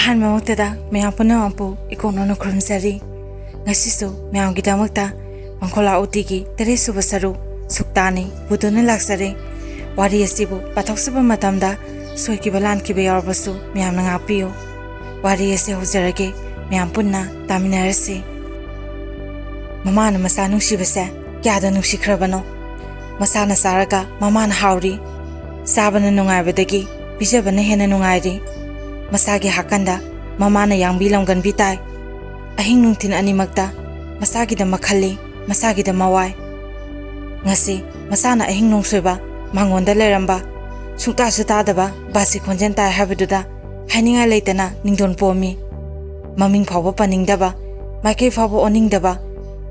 Ahan mamuktada mayam punampu ikonono krumsari. Ngasisu mayam gidamakta Pangkhokla utigi teresu basaru Shuktani buduna laksare. Wari ashibu pathoksaba matamda soikiba lankiba yarbasu mayamna ngamhanbiyu. Wari ase huzarage mayam punna taminarase. Mamana masa nungshibase kyada nungshikhrabano. Masana saraga mamana hauri. Sabana nungaibadagi bijabana hena nungairi. Masagi hakanda mamana yangbilamgan bitai. Ahing nungtin animagda masagi da makhali masagi da mawai. Ngasi masana ahing nungsoiba mangonda leramba sungta sutadaba basi khonjen tai habiduda haininga leitana ningdon pomi. Maming phaba paningdaba maike phaba oningdaba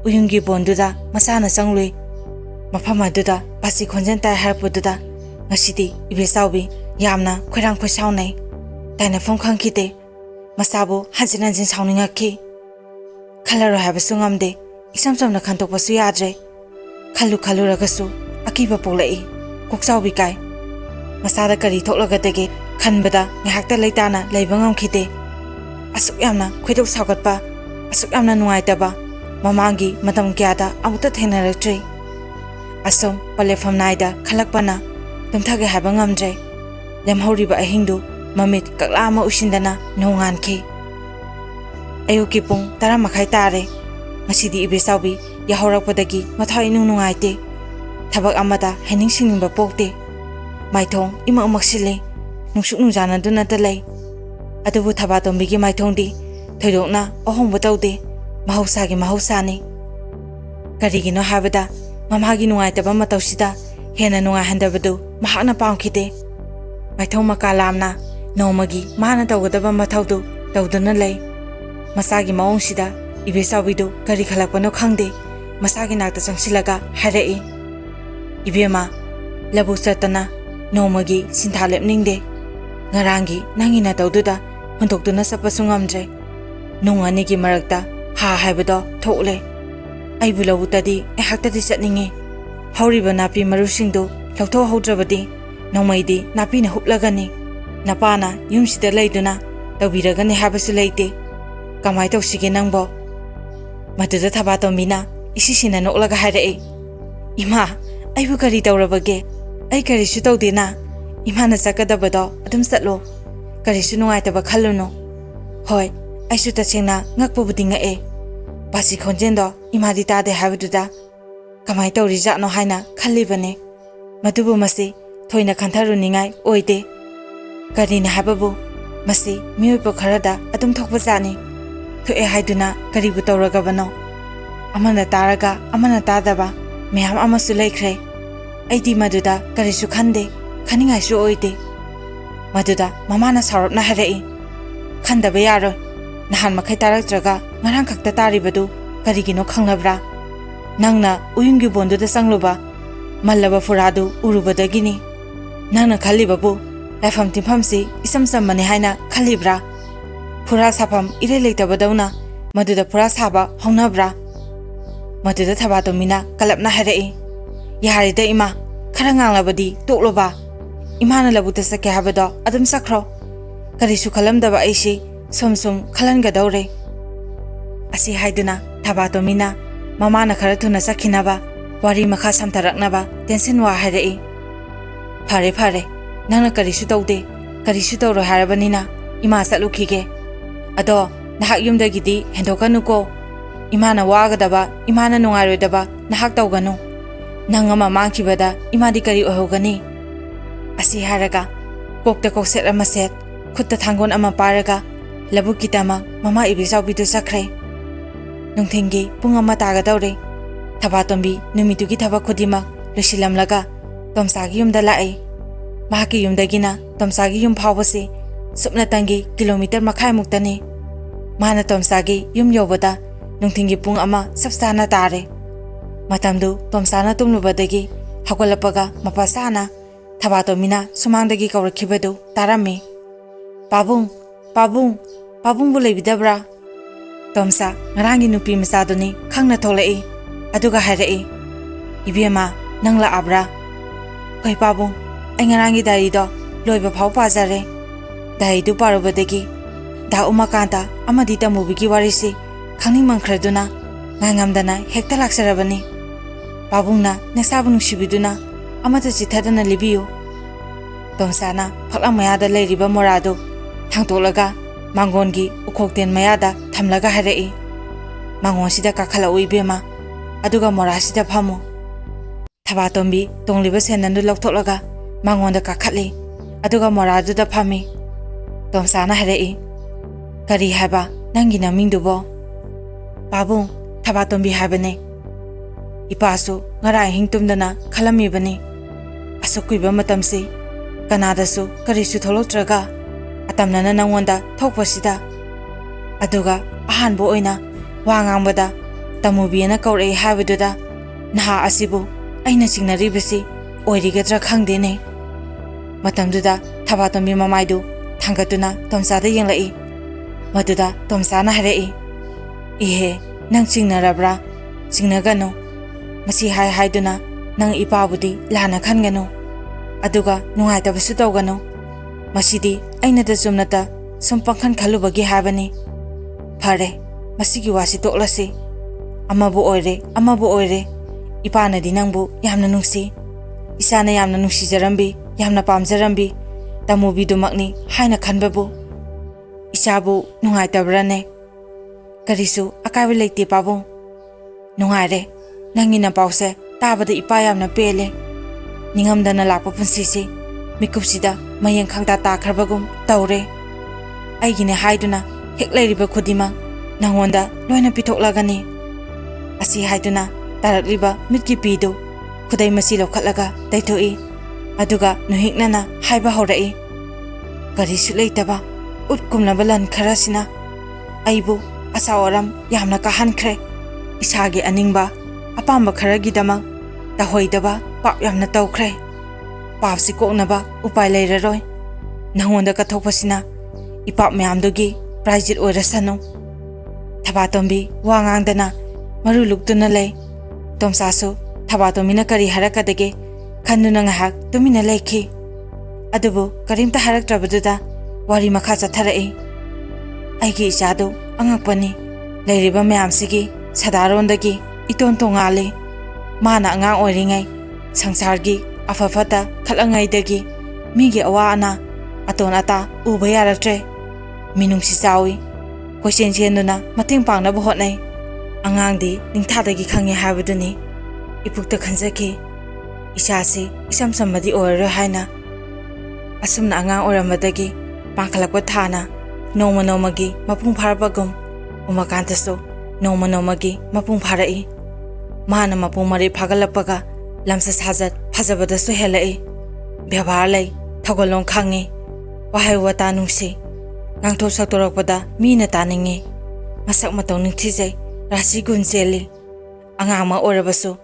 uyungi bonduda masana sanglui. Mapamaduda basi khonjen tai harpududa ngasidi ibesaubi yamna khoirang khoisaunai. Taina phom khangkite masabu hanjin hanjin sauningakhi. Khalaro habasu ngamde isam samna khantokpasu yadre. Khalu ragasu akiba polai koksaubi kai. Masada kari thoklagadage khanbada ngahakta leitana leiba ngamkhite. Asuk yamna khoidok saugatpa asuk yamna nuaitaba mamangi matam kyada amuta thenaraktri. Asom palefam naida khalakpana tumthage haba ngamdre. Lemhoriba ahingdu mamit kaklama usindana nongankhi. Ayuki pung 10:30 tare. Masidi ibesaubi yahorakpadagi mathai nungaite. Thabak amada haining siningba pokte. Maithong ima umaksile nungsuk nungjana duna talai. Adubu thabatombigi maithongdi thoidokna ahongba taude mahausagi mahausani. Karigino habada mamagi nungaitaba matausida hena nungaihandabadu mahakna pamkhite. Maithong makalamna Nomagi mana taugadaba mathaudu tauduna lay. Masagi maongsida ibesaubidu kari khalakpano khangde masagi nakta changsilaga harai. Ibema labu satana nomagi sinthalepningde. Ngarangi nangina taududa huntokduna sapasu ngamdre. Nunganigi marakta ha haibado thokle. Aibu labutadi ehaktadi chatningi. Hauriba napi marusingdu lautho haudrabadi nomaidi napina huplagani. Napana yumsida leiduna tawbiragani habasu leite. Kamai tawsige nangbo. Maduda thabatombina isisina noklaga harai. Ima aibu kari tawrabage. Ai karisu tawdena. Imana sakadabado adum satlo. Karisu nungaitaba khalluno. Hoi aisu tasengna ngakpabudi ngae. Basi khonjendo imadi tade habaduda kamai tawrijatno haina khallibane. Madubu masi thoina khantharuningai oide. Karina hababu masi miyoipa kharada adum thokbajani. Thoe haiduna karibu tawragabano. Amana taraga amana tadaba mayam amasu leikhre. Aidi maduda karisu khande khaningaisu oide. Maduda mamana sarapna harai. Khandaba yaro nahan makhai taraktraga ngarang khakta taribadu karigino khanglabra. Nangna uyungi bonduda sangluba mallaba furadu urubadagini. Nangna khalibabu Laifam timfamsi isam sammani haina khalibra. Pura sapam ire leitabadauna maduda pura saba haunabra. Maduda thabatomina kalapna harai. Yaharida ima khara nganglabadi tokloba. Imana labuta sake habado adum sakro. Karisu khalamdaba aisi somsum khalangadawre. Asi haiduna thabatomina mamana khara thuna sakhinaba wari makha samtaraknaba tension wa harai. Phare Nana karisu taude, karisu tauro harabanina, ima satlukige. Ado, nahak yumdagidi hendokanuko. Imana wagadaba, imana nungaroidaba, nahak tauganu. Nangama mangkibada, imadi kari ohogani. Asi haraga, kokta kokset ama set, kutta thangon ama paraga, labukitama, mama ibisaubidu sakre. Nungthingi, pungama tagadawre. Thabatombi, numitugi thabakudima, lusilamlaga, tomsagi yumda lae. Mahaki yumdagina tomsagi yum phawbase supnatangi kilometer makhai muktani. Mana tomsagi yum yobada nungthingi pung ama sapsana tare. Matamdu tomsana tumlubadagi hagolapaga mapasana thabatomina sumangdagi kawrakhibadu tarami. Pabung bu leibidabra. Tomsa ngarangi nupi masaduni khangna tholai aduga harai. Ibema nangla abra. Koi pabung Ay ngarangi dari do loiba phau pazare. Dari du parubadagi दा उमाकांता अमदी तमुबीगी वारीसी खंगनिंग मंख्रदुना ngamdana hekta laksarabani pabungna nesabu nungshibiduna amata chithadana libiyu tomsana phakla mayada leiriba morado thangtolaga mangongi ukhokten mayada thamlaga harai mangon sida kakhala uibema aduga morasida phamu thabatombi tongliba senandu loktholaga mangonda kakhali aduga moradu da phami tomsana harai kari haba nangi namingdubo babung thabatombi habane ipasu ngara hingtumdana khalamibani asukuiba matamsi kanadasu karisu tholotraga atamnana nangonda thokpasida aduga ahanbo oina wangambada tamubiana kaurei habiduda naha asibu aina singnaribasi oirigadra khangdene matamduda thabatombi mamaidu thangatuna tomsada yenglai maduda tomsana harai ihe nang singnarabra singnagano masi hai haiduna nang ipabudi lana khangano aduga nungaitabsu tawgano masidi aina da jumnata sum pangkhan khalubagi habani phare masigi wasi toklasi amabu oire ipana di nangbu yamna nungsi isana yamna nungsi jarambi yamna pamjarambi tamubi dumakni haina khanbabu isabu nungaitabrane karisu akaiba leite pabung nungaire nangina pause tabada ipa yamna pele ningamdana lakpa punsisi mikupsida mayeng khangta takrabagum tawre aigine haiduna hekleiriba khudima nangonda loina pithoklagani asi haiduna tarakliba mitki pidu khudai masi lokhatlaga taithoi aduga nuhiknana haiba horai karisu leitaba utkumnaba lan kharasina aibu asawaram yamna kahankre isage aningba apamba kharagidama tahoidaba pap yamna tawkhre papsi koknaba upai leiraroi nangonda kathokpasina ipap mayamdugi prajit oirasanu thabatombi wangangdana maru luktuna lei tomsasu thabatomina kari harakadage khanduna ngahak tumina leikhi adubu karimta haraktrabaduda wari makha chatharai aigi ichadu angakpani leiriba mayamsigi sadaronda iton tongale mana angang oiringai sangsargi afafata khalangaidagi migi awana aton ata uba yaratre minungsi chawi koisen chenduna mating pangnaba hotnai angangdi ningthadagi khange habuduni ipukta khanjaki isasi isam sammadi oirro haina asumna angang oramadagi pangkhalakwa thana noma nomagi mapung pharapagum umakantaso noma nomagi mapung pharai mana mapung mari phagalapaga lamsa sajat phajabadasu helai byabhar lai thagolong khangi wahai wata nungsi ngangtho saktorakpada mina taningi masak matong ningthijai rasi guncheli angama orabasu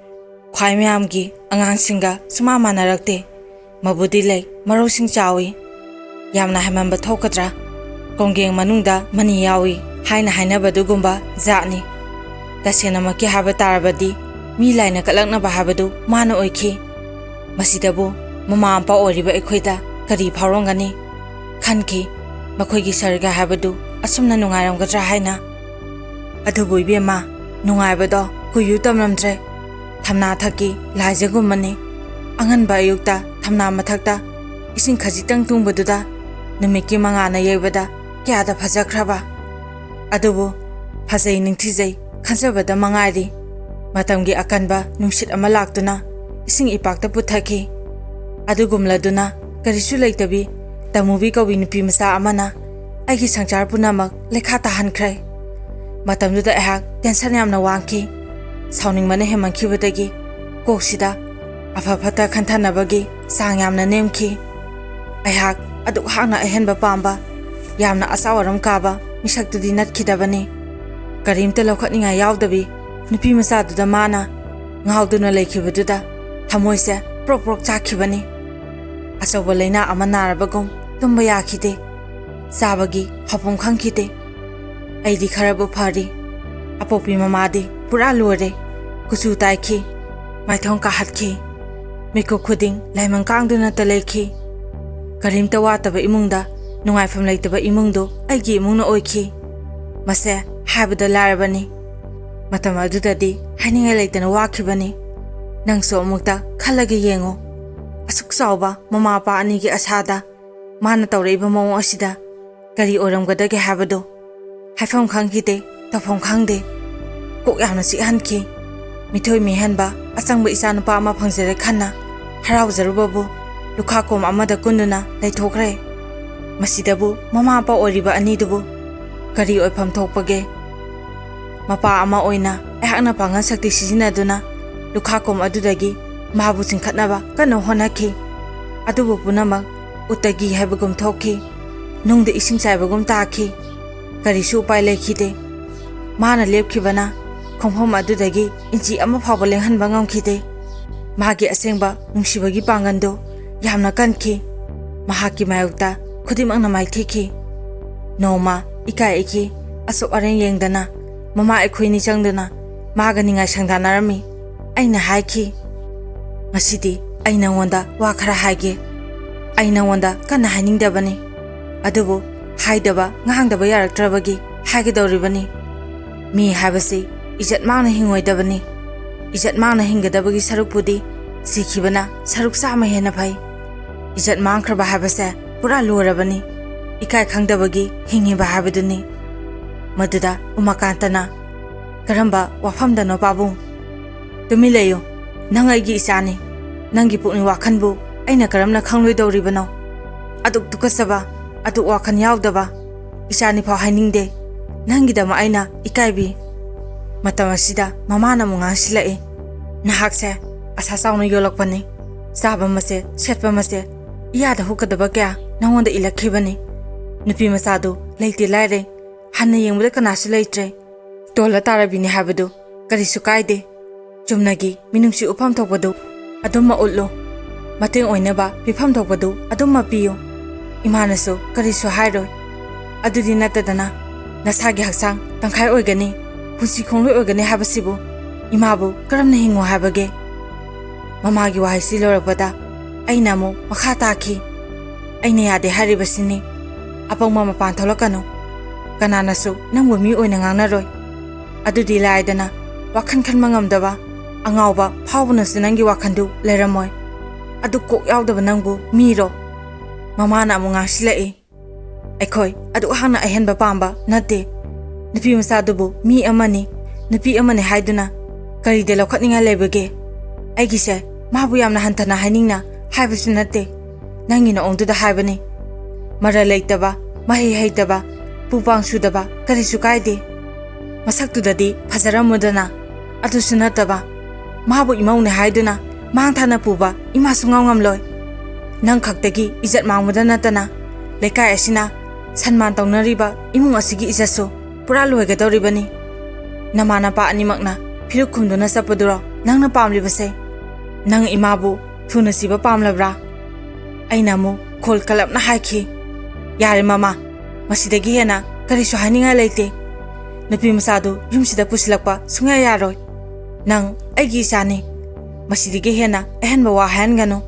khwai myamgi angang suma manarakte mabudi lai marosing chawi yamna hamamba thokadra konggeng manungda mani yawi haina hainabadugumba jatni tasenamaki haba tarabadi mi laina kalaknaba habadu mana oikhi masidabu mama ampa oriba ekhoida kari phawrongani khanki makhoigi sarga habadu asumna nungairamgadra haina adubu ibema nungaibado kuyu tamramdre thamna thaki laijagumani anganba ayukta thamna mathakta ising khajitang tungbaduda numiki mangana yebada kyada phajakraba adubu phajai ningthijai khanjabada mangairi matamgi akanba nungsit ama laktuna ising ipakta puthaki adugumladuna karisu leitabi tamubi kawi nupi masa amana aigi sangchar punamak lekha tahankhrai matamduda ahak tension yamna wangki sauning mane hemankhibadagi koksida afafata khanthanabagi sang yamna nemki ahak aduk hangna ahenba pamba yamna asawaram kaba misaktudi natkhidabani karimta lokhatninga yawdabi nupi masaduda mana ngawduna leikhibaduda thamoise prok chakhibani asoba leina ama narabagum tumba yakhide sabagi hapum khangkhide aidi kharabu phari apopi mamadi pura lore kuchu taikhi maithong ka hatkhi meko khuding laimang kangduna talekhi karimta wataba imungda ꯅꯨꯡꯉꯥꯏꯐꯝ ꯂꯩꯇꯕ ꯏꯃꯨꯡꯗꯣ ꯑꯩꯒꯤ ꯏꯃꯨꯡꯅ ꯑꯣꯏꯈꯤ ꯃꯁꯦ ꯍꯥꯏꯕꯗ ꯂꯥꯏꯔꯕꯅꯤ ꯃꯇꯝ ꯑꯗꯨꯗꯗꯤ ꯍꯥꯏꯅꯤꯡꯉꯥꯏ ꯂꯩꯇꯅ ꯋꯥꯈꯤꯕꯅꯤ ꯅꯪꯁꯨ ꯑꯃꯨꯛꯇ ꯈꯜꯂꯒ ꯌꯦꯡꯉꯨ ꯑꯁꯨꯛ ꯆꯥꯎꯕ ꯃꯃꯥ ꯃꯄꯥ ꯑꯅꯤꯒꯤ ꯑꯁꯥꯗ ꯃꯥꯅ ꯇꯧꯔꯛꯏꯕ ꯃꯑꯣꯡ ꯑꯁꯤꯗ ꯀꯔꯤ ꯑꯣꯏꯔꯝꯒꯗꯒꯦ ꯍꯥꯏꯕꯗꯣ ꯍꯥꯏꯐꯝ ꯈꯪꯈꯤꯗꯦ ꯇꯧꯐꯝ ꯈꯪꯗꯦ ꯀꯣꯛ ꯌꯥꯝꯅ ꯆꯤꯛꯍꯟꯈꯤ ꯃꯤꯊꯣꯏ ꯃꯤꯍꯦꯟꯕ ꯑꯆꯪꯕ ꯏꯆꯥꯅꯨꯄꯥ ꯑꯃ ꯐꯪꯖꯔꯦ ꯈꯟꯅ ꯍꯔꯥꯎꯖꯔꯨꯕꯕꯨ ꯂꯨꯈꯥꯀꯣꯝ ꯑꯃꯗ ꯀꯨꯟꯗꯨꯅ ꯂꯩꯊꯣꯛꯈ꯭ꯔꯦ ꯃꯁꯤꯗꯕꯨ ꯃꯃꯥ ꯃꯄꯥ ꯑꯣꯏꯔꯤꯕ ꯑꯅꯤꯗꯨꯕꯨ ꯀꯔꯤ ꯑꯣꯏꯐꯝ ꯊꯣꯛꯄꯒꯦ ꯃꯄꯥ ꯑꯃ ꯑꯣꯏꯅ ꯑꯩꯍꯥꯛꯅ ꯄꯥꯡꯒꯜ ꯁꯛꯇꯤ ꯁꯤꯖꯤꯟꯅꯗꯨꯅ ꯂꯨꯈꯥꯀꯣꯝ ꯑꯗꯨꯗꯒꯤ ꯃꯍꯥꯛꯄꯨ ꯆꯤꯡꯈꯠꯅꯕ ꯀꯟꯅ ꯍꯣꯠꯅꯈꯤ ꯑꯗꯨꯕꯨ ꯄꯨꯝꯅꯃꯛ ꯎꯠꯇꯒꯤ ꯍꯥꯏꯕꯒꯨꯝ ꯊꯣꯛꯈꯤ ꯅꯨꯡꯗ ꯏꯁꯤꯡ ꯆꯥꯏꯕꯒꯨꯝ ꯇꯥꯈꯤ ꯀꯔꯤꯁꯨ ꯎꯄꯥꯏ ꯂꯩꯈꯤꯗꯦ ꯃꯥꯅ ꯂꯦꯞꯈꯤꯕꯅ ꯈꯣꯡꯐꯝ ꯑꯗꯨꯗꯒꯤ ꯏꯟꯆꯤ ꯑꯃ ꯐꯥꯎꯕ ꯂꯦꯡꯍꯟꯕ ꯉꯝꯈꯤꯗꯦ ꯃꯥꯒꯤ ꯑꯁꯦꯡꯕ ꯅꯨꯡꯁꯤꯕꯒꯤ ꯄꯥꯡꯒꯟꯗꯣ ꯌꯥꯝꯅ ꯀꯟꯈꯤ ꯃꯍꯥꯛꯀꯤ ꯃꯥꯌꯣꯛꯇ ꯈꯨꯗꯤꯡꯃꯛꯅ ꯃꯥꯏꯊꯤꯈꯤ ꯅꯣꯡꯃ ꯏꯀꯥꯏ ꯏꯈꯤ ꯑꯁꯣꯛ ꯑꯔꯦꯡ ꯌꯦꯡꯗꯅ ꯃꯃꯥ ꯑꯩꯈꯣꯏꯅꯤ ꯆꯪꯗꯨꯅ ꯃꯥꯒ ꯅꯤꯡꯉꯥꯏ ꯁꯪꯗꯥꯅꯔꯝꯃꯤ ꯑꯩꯅ ꯍꯥꯏꯈꯤ ꯉꯁꯤꯗꯤ ꯑꯩ ꯅꯉꯣꯟꯗ ꯋꯥ ꯈꯔ ꯍꯥꯏꯒꯦ ꯑꯩ ꯅꯉꯣꯟꯗ ꯀꯟꯅ ꯍꯥꯏꯅꯤꯡꯗꯕꯅꯤ ꯑꯗꯨꯕꯨ ꯍꯥꯏꯗꯕ ꯉꯥꯡꯗꯕ ꯌꯥꯔꯛꯇ꯭ꯔꯕꯒꯤ ꯍꯥꯏꯒꯗꯧꯔꯤꯕꯅꯤ ꯃꯤ ꯍꯥꯏꯕꯁꯤ ꯏꯖꯠ ꯃꯥꯡꯅ ꯍꯤꯡꯉꯣꯏꯗꯕꯅꯤ ꯏꯖꯠ ꯃꯥꯡꯅ ꯍꯤꯡꯒꯗꯕꯒꯤ ꯁꯔꯨꯛꯄꯨꯗꯤ ꯁꯤꯈꯤꯕꯅ ꯁꯔꯨꯛ ꯆꯥꯝꯃ ꯍꯦꯟꯅ ꯐꯩ ꯏꯖꯠ ꯃꯥꯡꯈ꯭ꯔꯕ ꯍꯥꯏꯕꯁꯦ ꯄꯨꯔꯥ ꯂꯣꯏꯔꯕꯅꯤ ꯏꯀꯥꯏ ꯈꯪꯗꯕꯒꯤ ꯍꯤꯡꯉꯤꯕ ꯍꯥꯏꯕꯗꯨꯅꯤ ꯃꯗꯨꯗ ꯎꯃꯥꯀꯥꯟꯇꯅ ꯀꯔꯝꯕ ꯋꯥꯐꯝꯗꯅꯣ ꯄꯥꯕꯨꯡ ꯇꯨꯃꯤꯟ ꯂꯩꯌꯨ ꯅꯪ ꯑꯩꯒꯤ ꯏꯆꯥꯅꯤ ꯅꯪꯒꯤ ꯄꯨꯛꯅꯤꯡ ꯋꯥꯈꯟꯕꯨ ꯑꯩꯅ ꯀꯔꯝꯅ ꯈꯪꯂꯣꯏꯗꯧꯔꯤꯕꯅꯣ ꯑꯗꯨꯛ ꯇꯨꯀꯠꯆꯕ ꯑꯗꯨꯛ ꯋꯥꯈꯟ ꯌꯥꯎꯗꯕ ꯏꯆꯥꯅꯤꯐꯥꯎ ꯍꯥꯏꯅꯤꯡꯗꯦ ꯅꯪꯒꯤꯗꯃꯛ ꯑꯩꯅ ꯏꯀꯥꯏꯕꯤ ꯃꯇꯝ ꯑꯁꯤꯗ ꯃꯃꯥꯅ ꯑꯃꯨꯛ ꯉꯥꯡꯁꯤꯜꯂꯛꯏ ꯅꯍꯥꯛꯁꯦ ꯑꯁꯥ ꯆꯥꯎꯅ ꯌꯣꯜꯂꯛꯄꯅꯤ ꯆꯥꯕ ꯃꯁꯦ ꯁꯦꯠꯄ ꯃꯁꯦ ꯏꯌꯥꯗ ꯍꯨꯛꯀꯗꯕ ꯀꯌꯥ ꯅꯉꯣꯟꯗ ꯏꯜꯂꯛꯈꯤꯕꯅꯤ ꯅꯨꯄꯤ ꯃꯆꯥꯗꯨ ꯂꯩꯇꯦ ꯂꯥꯏꯔꯦ ꯍꯟꯅ ꯌꯦꯡꯕꯗ ꯀꯅꯥꯁꯨ ꯂꯩꯇ꯭ꯔꯦ ꯇꯣꯜꯂ ꯇꯥꯔꯕꯤꯅꯤ ꯍꯥꯏꯕꯗꯨ ꯀꯔꯤꯁꯨ ꯀꯥꯏꯗꯦ ꯆꯨꯝꯅꯒꯤ ꯃꯤꯅꯨꯡꯁꯤ ꯎꯠꯐꯝ ꯊꯣꯛꯄꯗꯨ ꯑꯗꯨꯝꯃ ꯎꯠꯂꯨ ꯃꯇꯦꯡ ꯑꯣꯏꯅꯕ ꯄꯤꯐꯝ ꯊꯣꯛꯄꯗꯨ ꯑꯗꯨꯝꯃ ꯄꯤꯌꯨ ꯏꯃꯥꯅꯁꯨ ꯀꯔꯤꯁꯨ ꯍꯥꯏꯔꯣꯏ ꯑꯗꯨꯗꯤ ꯅꯠꯇꯗꯅ ꯅꯁꯥꯒꯤ ꯍꯛꯆꯥꯡ ꯇꯪꯈꯥꯏ ꯑꯣꯏꯒꯅꯤ ꯄꯨꯟꯁꯤ ꯈꯣꯡꯂꯣꯏ ꯑꯣꯏꯒꯅꯤ ꯍꯥꯏꯕꯁꯤꯕꯨ ꯏꯃꯥꯕꯨ ꯀꯔꯝꯅ ꯍꯤꯡꯉꯣ ꯍꯥꯏꯕꯒꯦ ꯃꯃꯥꯒꯤ ꯋꯥꯍꯩꯁꯤ ꯂꯣꯏꯔꯛꯄꯗ ꯑꯩꯅ ꯑꯃꯨꯛ ꯃꯈꯥ ꯇꯥꯈꯤ ꯑꯩꯅ ꯌꯥꯗꯦ ꯍꯥꯏꯔꯤꯕꯁꯤꯅꯤ ꯑꯄꯪꯕ ꯃꯄꯥꯟ ꯊꯣꯛꯂꯛꯀꯅꯨ ꯀꯅꯥꯅꯁꯨ ꯅꯪꯕꯨ ꯃꯤ ꯑꯣꯏꯅ ꯉꯥꯡꯅꯔꯣꯏ ꯑꯗꯨꯗꯤ ꯂꯥꯏꯗꯅ ꯋꯥꯈꯟ ꯈꯟꯕ ꯉꯝꯗꯕ ꯑꯉꯥꯎꯕ ꯐꯥꯎꯕꯅꯁꯨ ꯅꯪꯒꯤ ꯋꯥꯈꯟꯗꯨ ꯂꯩꯔꯝꯃꯣꯏ ꯑꯗꯨ ꯀꯣꯛ ꯌꯥꯎꯗꯕ ꯅꯪꯕꯨ ꯃꯤꯔꯣ ꯃꯃꯥꯅ ꯑꯃꯨꯛ ꯉꯥꯡꯁꯤꯜꯂꯛꯏ ꯑꯩꯈꯣꯏ ꯑꯗꯨꯛ ꯍꯥꯛꯅ ꯑꯍꯦꯟꯕ ꯄꯥꯝꯕ ꯅꯠꯇꯦ ꯅꯨꯄꯤ ꯃꯆꯥꯗꯨꯕꯨ ꯃꯤ ꯑꯃꯅꯤ ꯅꯨꯄꯤ ꯑꯃꯅꯤ ꯍꯥꯏꯗꯨꯅ ꯀꯔꯤꯗ ꯂꯧꯈꯠꯅꯤꯡꯉꯥꯏ ꯂꯩꯕꯒꯦ ꯑꯩꯒꯤꯁꯦ ꯃꯥꯕꯨ ꯌꯥꯝꯅ ꯍꯟꯊꯅ ꯍꯥꯏꯅꯤꯡꯅ ꯍꯥꯏꯕꯁꯨ ꯅꯠꯇꯦ ꯅꯪꯒꯤ ꯅꯑꯣꯡꯗꯨꯗ ꯍꯥꯏꯕꯅꯤ ꯃꯔꯜ ꯂꯩꯇꯕ ꯃꯍꯩ ꯍꯩꯇꯕ ꯄꯨꯄꯥꯡ ꯁꯨꯗꯕ ꯀꯔꯤꯁꯨ ꯀꯥꯏꯗꯦ ꯃꯁꯛꯇꯨꯗꯗꯤ ꯐꯖꯔꯝꯃꯨꯗꯅ ꯑꯗꯨꯁꯨ ꯅꯠꯇꯕ ꯃꯥꯕꯨ ꯏꯃꯧꯅꯦ ꯍꯥꯏꯗꯨꯅ ꯃꯥꯡ ꯊꯥꯅ ꯄꯨꯕ ꯏꯃꯥꯁꯨ ꯉꯝꯂꯣꯏ ꯅꯪ ꯈꯛꯇꯒꯤ ꯏꯖꯠ ꯃꯥꯡꯕꯗ ꯅꯠꯇꯅ ꯂꯩꯀꯥꯏ ꯑꯁꯤꯅ ꯁꯟꯃꯥꯟ ꯇꯧꯅꯔꯤꯕ ꯏꯃꯨꯡ ꯑꯁꯤꯒꯤ ꯏꯖꯠꯁꯨ ꯄꯨꯔꯥ ꯂꯣꯏꯒꯗꯧꯔꯤꯕꯅꯤ ꯅꯃꯥ ꯅꯄꯥ ꯑꯅꯤꯃꯛꯅ ꯐꯤꯔꯨꯛ ꯈꯨꯝꯗꯨꯅ ꯆꯠꯄꯗꯨꯔꯣ ꯅꯪꯅ ꯄꯥꯝꯂꯤꯕꯁꯦ ꯅꯪ ꯏꯃꯥꯕꯨ ꯊꯨꯅ ꯁꯤꯕ ꯄꯥꯝꯂꯕ꯭ꯔꯥ ꯑꯩꯅ ꯑꯃꯨꯛ ꯈꯣꯜ ꯀꯜꯂꯞꯅ ꯍꯥꯏꯈꯤ ꯌꯥꯔꯦ ꯃꯃꯥ ꯃꯁꯤꯗꯒꯤ ꯍꯦꯟꯅ ꯀꯔꯤꯁꯨ ꯍꯥꯏꯅꯤꯡꯉꯥꯏ ꯂꯩꯇꯦ ꯅꯨꯄꯤ ꯃꯆꯥꯗꯨ ꯌꯨꯝꯁꯤꯗ ꯄꯨꯁꯤꯜꯂꯛꯄ ꯁꯨꯡꯌꯥ ꯌꯥꯔꯣꯏ ꯅꯪ ꯑꯩꯒꯤ ꯏꯆꯥꯅꯤ ꯃꯁꯤꯗꯒꯤ ꯍꯦꯟꯅ ꯑꯍꯦꯟꯕ ꯋꯥ ꯍꯥꯏꯍꯟꯒꯅꯨ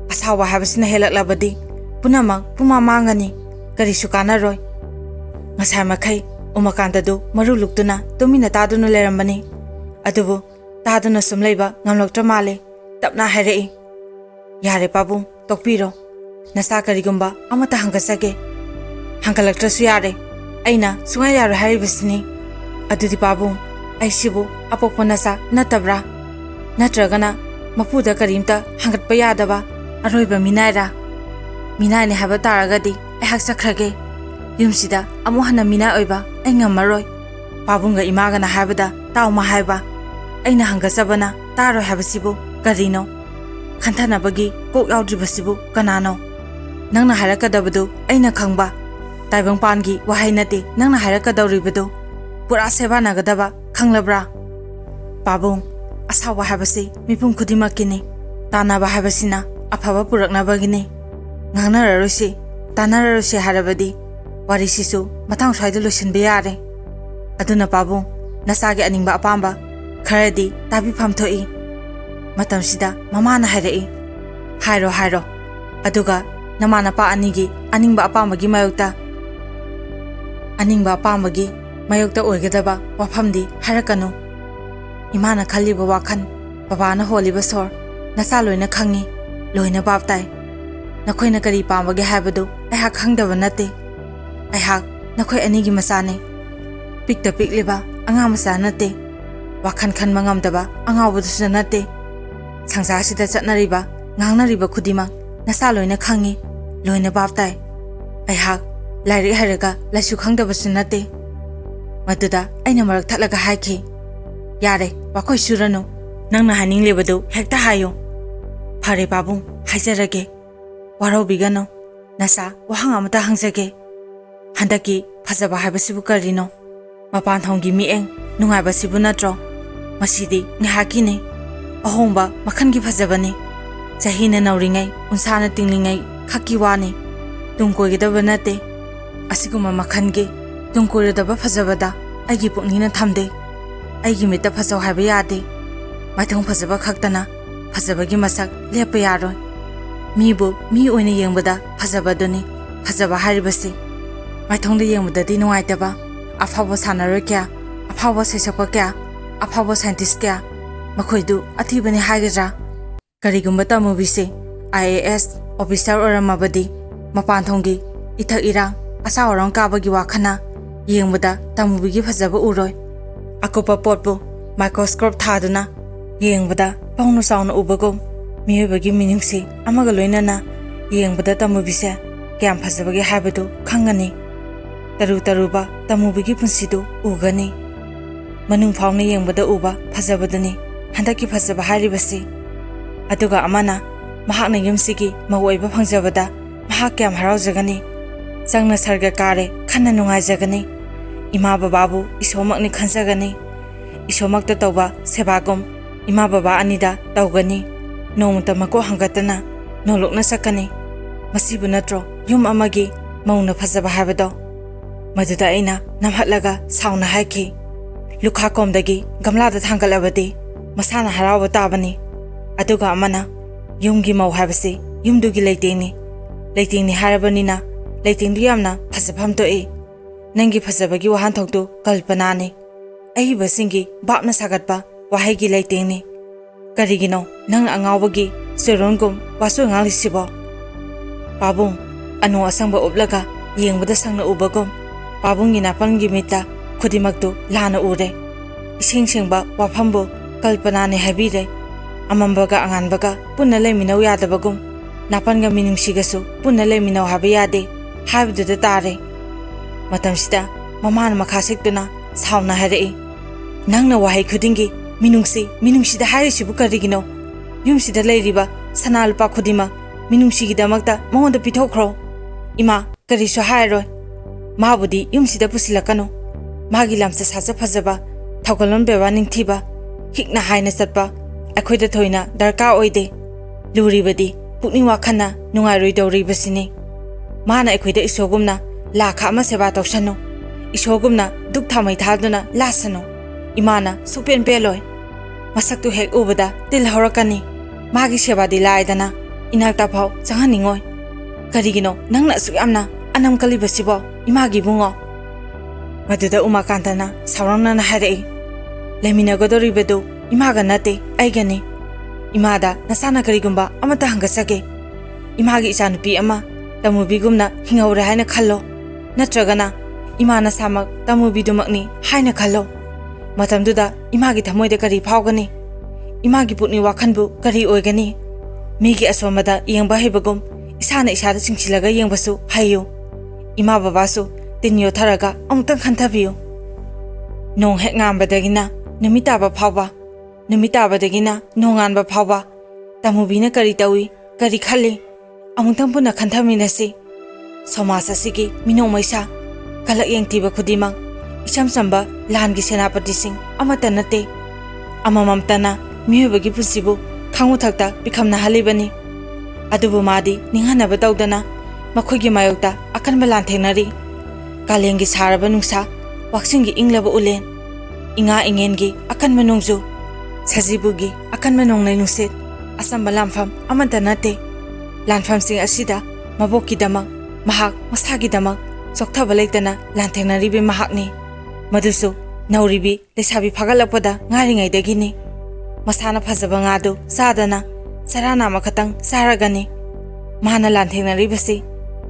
ꯑꯁꯥꯎꯕ ꯍꯥꯏꯕꯁꯤꯅ ꯍꯦꯜꯂꯛꯂꯕꯗꯤ ꯄꯨꯝꯅꯃꯛ ꯄꯨꯃꯥꯡ ꯃꯥꯡꯒꯅꯤ ꯀꯔꯤꯁꯨ ꯀꯥꯟꯅꯔꯣꯏ ꯉꯁꯥꯏ ꯃꯈꯩ ꯎꯃꯥꯀꯥꯟꯇꯗꯨ ꯃꯔꯨ ꯂꯨꯛꯇꯨꯅ ꯇꯨꯃꯤꯟꯅ ꯇꯥꯗꯨꯅ ꯂꯩꯔꯝꯕꯅꯤ ꯑꯗꯨꯕꯨ ꯇꯥꯗꯨꯅ ꯁꯨꯝ ꯂꯩꯕ ꯉꯝꯂꯛꯇ꯭ꯔ ꯃꯥꯜꯂꯦ ꯇꯞꯅ ꯍꯥꯏꯔꯛꯏ ꯌꯥꯔꯦ ꯄꯥꯕꯨꯡ ꯇꯣꯛꯄꯤꯔꯣ ꯅꯆꯥ ꯀꯔꯤꯒꯨꯝꯕ ꯑꯃꯠꯇ ꯍꯪꯒꯠꯆꯒꯦ ꯍꯪꯒꯠꯂꯛꯇ꯭ꯔꯁꯨ ꯌꯥꯔꯦ ꯑꯩꯅ ꯁꯨꯡꯌꯥ ꯌꯥꯔꯣꯏ ꯍꯥꯏꯔꯤꯕꯁꯤꯅꯤ ꯑꯗꯨꯗꯤ ꯄꯥꯕꯨꯡ ꯑꯩꯁꯤꯕꯨ ꯑꯄꯣꯛꯄ ꯅꯆꯥ ꯅꯠꯇꯕ꯭ꯔꯥ ꯅꯠꯇ꯭ꯔꯒꯅ ꯃꯄꯨꯗ ꯀꯔꯤꯝꯇ ꯍꯪꯒꯠꯄ ꯌꯥꯗꯕ ꯑꯔꯣꯏꯕ ꯃꯤꯅꯥꯏꯔꯥ ꯃꯤꯅꯥꯏꯅꯦ ꯍꯥꯏꯕ ꯇꯥꯔꯒꯗꯤ ꯑꯩꯍꯥꯛ ꯆꯠꯈ꯭ꯔꯒꯦ ꯌꯨꯝꯁꯤꯗ ꯑꯃꯨꯛ ꯍꯟꯅ ꯃꯤꯅꯥꯏ ꯑꯣꯏꯕ ꯑꯩ ꯉꯝꯃꯔꯣꯏ ꯄꯥꯕꯨꯡꯒ ꯏꯃꯥꯒꯅ ꯍꯥꯏꯕꯗ ꯇꯥꯎꯃ ꯍꯥꯏꯕ ꯑꯩꯅ ꯍꯪꯒꯠꯆꯕꯅ ꯇꯥꯔꯣꯏ ꯍꯥꯏꯕꯁꯤꯕꯨ ꯀꯔꯤꯅꯣ ꯈꯟꯊꯅꯕꯒꯤ ꯀꯣꯛ ꯌꯥꯎꯗ꯭ꯔꯤꯕꯁꯤꯕꯨ ꯀꯅꯥꯅꯣ ꯅꯪꯅ ꯍꯥꯏꯔꯛꯀꯗꯕꯗꯨ ꯑꯩꯅ ꯈꯪꯕ ꯇꯥꯏꯕꯪꯄꯥꯟꯒꯤ ꯋꯥꯍꯩ ꯅꯠꯇꯦ ꯅꯪꯅ ꯍꯥꯏꯔꯛꯀꯗꯧꯔꯤꯕꯗꯨ ꯄꯨꯔꯥ ꯁꯦꯕꯥꯅꯒꯗꯕ ꯈꯪꯂꯕ꯭ꯔꯥ ꯄꯥꯕꯨꯡ ꯑꯁꯥꯎꯕ ꯍꯥꯏꯕꯁꯤ ꯃꯤꯄꯨꯝ ꯈꯨꯗꯤꯡꯃꯛꯀꯤꯅꯤ ꯇꯥꯟꯅꯕ ꯍꯥꯏꯕꯁꯤꯅ ꯑꯐꯕ ꯄꯨꯔꯛꯅꯕꯒꯤꯅꯤ ꯉꯥꯡꯅꯔꯔꯣꯏꯁꯤ ꯇꯥꯟꯅꯔꯔꯣꯏꯁꯤ ꯍꯥꯏꯔꯕꯗꯤ ꯋꯥꯔꯤꯁꯤꯁꯨ ꯃꯇꯥꯡ ꯁ꯭ꯋꯥꯏꯗ ꯂꯣꯏꯁꯤꯟꯕ ꯌꯥꯔꯦ ꯑꯗꯨꯅ ꯄꯥꯕꯨꯡ ꯅꯆꯥꯒꯤ ꯑꯅꯤꯡꯕ ꯑꯄꯥꯝꯕ ꯈꯔꯗꯤ ꯇꯥꯕꯤꯐꯝ ꯊꯣꯛꯏ ꯃꯇꯝꯁꯤꯗ ꯃꯃꯥꯅ ꯍꯥꯏꯔꯛꯏ ꯍꯥꯏꯔꯣ ꯑꯗꯨꯒ Namanapa anigi aningba apambagi mayokta oigadaba wafamdi harakanu. Imana khaliba wakhan babana holiba sor nasa loina khangi loina baptai. Nakoina kari pambagi habadu aihak khangdaba nate. Aihak nakoi anigi masane. Pikta pikliba anga masa nate. Wakhan khan mangamdaba anga budusa nate. Sangsa sida chatnariba ngangnariba khudima nasa loina khangi loina baptai. Aihak lairi haraga lasu khangdaba sunate. Maduda aina marak thaklaga haiki. Yare wakoi surano nangna haning lebadu hekta hayo. Phare babung hajarage. Waro bigano nasa wahang amata hangzage. Handaki phajaba haibasibu karino. Mapan thonggi mieng nungaibasibu natro. Masidi ngahakini. Ahongba makhangi phajabani. Chahina nauringai unsana tinglingai khaki wani. Tungkoigidaba nate. Asiguma makhangi tungkoiradaba phajabada aigi puknina thamde. Aigi mita phajau haiba yade. Maithong phajaba khaktana phajabagi masak lepa yaroi. Mibu mi oina yengbada phajabaduni phajaba haribasi. Maithongda yengbadadi nungaitaba afaba sanaroi kya afaba saisakpa kya afaba scientist kya makhoidu athibani haigadra. Karigumba tamubise IAS officer oramabadi mapanthonggi ithak irang asa orang kabagi wakhana yengbada tamubigi phajaba uroi. Akopa potbu microscope thaduna yengbada paunu sauna ubagom miyobagi miningsi amaga loinana yengbada tamubise kyam phajabagi haibadu khangani. Taruba tamubigi punsidu ugani. Manung phawna yengbada uba phajabadani handaki phajaba haribasi. Aduga amana mahakna yumsigi mawoiba phangjabada mahak kyam haraujagani. Changna sarga kare khanna nungaijagani. Ima bababu isomakni khanjagani. Isomakta tawba sebagum ima baba anida tawgani. Nongta mako hangatana nolokna sakani. Masibu natro yum amagi mauna phajaba habado. Maduda aina namhatlaga sauna haiki. Lukha komdagi gamlada thangalabadi masana harawa tabani. Aduga amana yumgi mau habasi yumdugi leitengni. Leitengni harabanina leitengdu yamna phajabham to'i. Nangi phajabagi wahanthoktu kalpanani. Ahibasingi bapna sagatpa wahaigi leitengni. Karigino nang angawagi surongum wasu ngalisibo. Pabung anu asangba ublaga yengbada sangna ubagum. Pabungi napangi mita khudimaktu lana ure. Ising singba wafambu kalpanani habire. Amambaga anganbaga punna leiminaw yadabagum. Napanga minungsigasu punna leiminaw habayade. Habduda tare. Matamsida mamana makhasiktuna sauna harai. Nangna wahai khudingi minungsida harisibu karigino. Yumsida leiriba sanalpa khudima minungsigidamakta mongonda pithokro. Ima karisu hairoi. Mabudi yumsida pusilakano. Magi lamsa sasa phajaba thaugalon beba ningthiba hikna haina satpa akhoida thoina darka oide. Luribadi pukning wakhana nungairoi dawribasini. Mana akhoida isogumna lakha ama seba tawsano. Isogumna duk thamai thaduna lasano. Imana supen peloi. Masaktu hek ubada til horakani. Magi seba di laidana inakta phau changaningoi. Karigino nangna suyamna anam kalibasibo imagi bungo. Maduda umakantana saurangna harai. Leminagodoribedu imaga nate aigani. Imada nasana karigumba amata hangasage. Imagi ichanupi ama tamubigumna hingawra haina khallo. Natragana imana samak tamubidumakni haina khallo. Matamduda imagi thamoida kari phawgani. Imagi putni wakhanbu kari oigani. Migi asomada yengba hebagum isana isada chingchilaga yengbasu hayo. Ima babasu tinyo tharaga amtang khanthabiyo. Nong hek ngambadagina numitaba phawba. Numitabadagina nonganba phawba. Tamubina kari tawi kari khali. Amtang puna khanthaminasi. Somasa sigi minongmaisa kalak yengtiba khudimang isam samba langi senapati sing amata nate. Amamamtana miyobagi pusibu khangu thakta bikhamna halibani. Adubu madi ninghanaba tawdana makhoigi mayokta akanba lanthenari. Kalengi saraba nungsa waksingi inglaba ulen. Inga ingengi akanba nungju. Sajibugi akanba nongnai nungsit. Asamba lamfam amata nate. Lanfam sing asida ꯃꯕꯣꯛꯀꯤꯗꯃꯛ ꯃꯍꯥꯛ ꯃꯁꯥꯒꯤꯗꯃꯛ ꯆꯣꯛꯊꯕ ꯂꯩꯇꯅ ꯂꯥꯟꯊꯦꯡꯅꯔꯤꯕꯤ ꯃꯍꯥꯛꯅꯤ ꯃꯗꯨꯁꯨ ꯅꯧꯔꯤꯕꯤ ꯂꯩꯁꯥꯕꯤ ꯐꯥꯒꯠꯂꯛꯄꯗ ꯉꯥꯏꯔꯤꯉꯩꯗꯒꯤꯅꯤ ꯃꯁꯥꯅ ꯐꯖꯕ ꯉꯥꯗꯨ ꯆꯥꯗꯅ ꯆꯔꯥꯅ ꯑꯃꯈꯛꯇꯪ ꯆꯥꯔꯒꯅꯤ ꯃꯥꯅ ꯂꯥꯟꯊꯦꯡꯅꯔꯤꯕꯁꯤ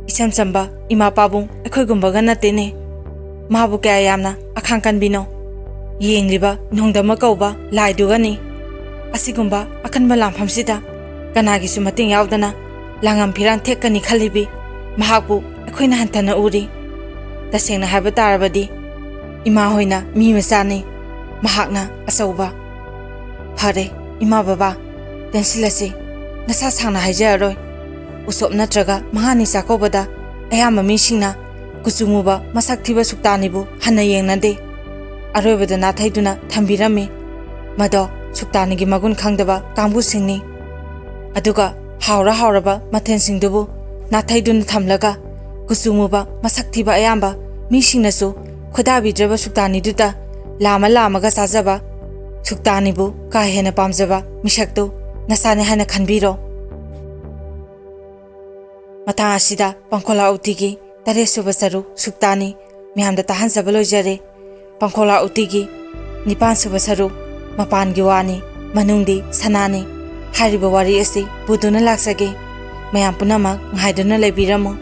इचम चंबा इमा पाबुंग अखोइगुंबगा नतेने माबु क्या यामना अखांग कनबिनो येंग्रिबा नोंगदमा कौबा लाइदुगनी असिगुंबा अकनबा लामफमसिदा कनागिसु मतिंग यावदना लांगम फिरांग थेक्कनी खलिबि महाकु अखोइना हंथना उरी तसेंगना हाइबा तारबदी इमा होइना मी मचानी महाकना असौबा फरे इमा बाबा टेंसिलसि नसा सांगना हाइजारोय उसोप नत्रगा महानी चाकोबदा अयाम मीसिंगना कुचुमुबा मसक थीबा सुक्तानीबु हन्ना येंगनादे अरोइबदा नाथैदुना थंबिरमी मदो सुक्तानीगी मगुन खंगदबा कांबुसिंगनी अदुगा हावरा हावरबा मथेनसिंगदुबु नाथैदुना थमलगा कुचुमुबा मसक थीबा अयाम्बा मीसिंगनासु खुदाबिद्रबा सुक्तानीदुदा लामा लामागा चाजबा सुक्तानीबु का हेना पामजबा मिसक्तु नसाने हाना खनबिरो मथांग असिदा पंखोला उतिगी 3 सरुक सुक्तानी म्यामदा ताहनजबा लोइजरे पंखोला उतिगी 9 सरुक मपानगी वानी मनुंगदी सनानी हारिबा वारी असि बुदुना लाक्सगे मयाम पुनमक ngaiduna leibiramo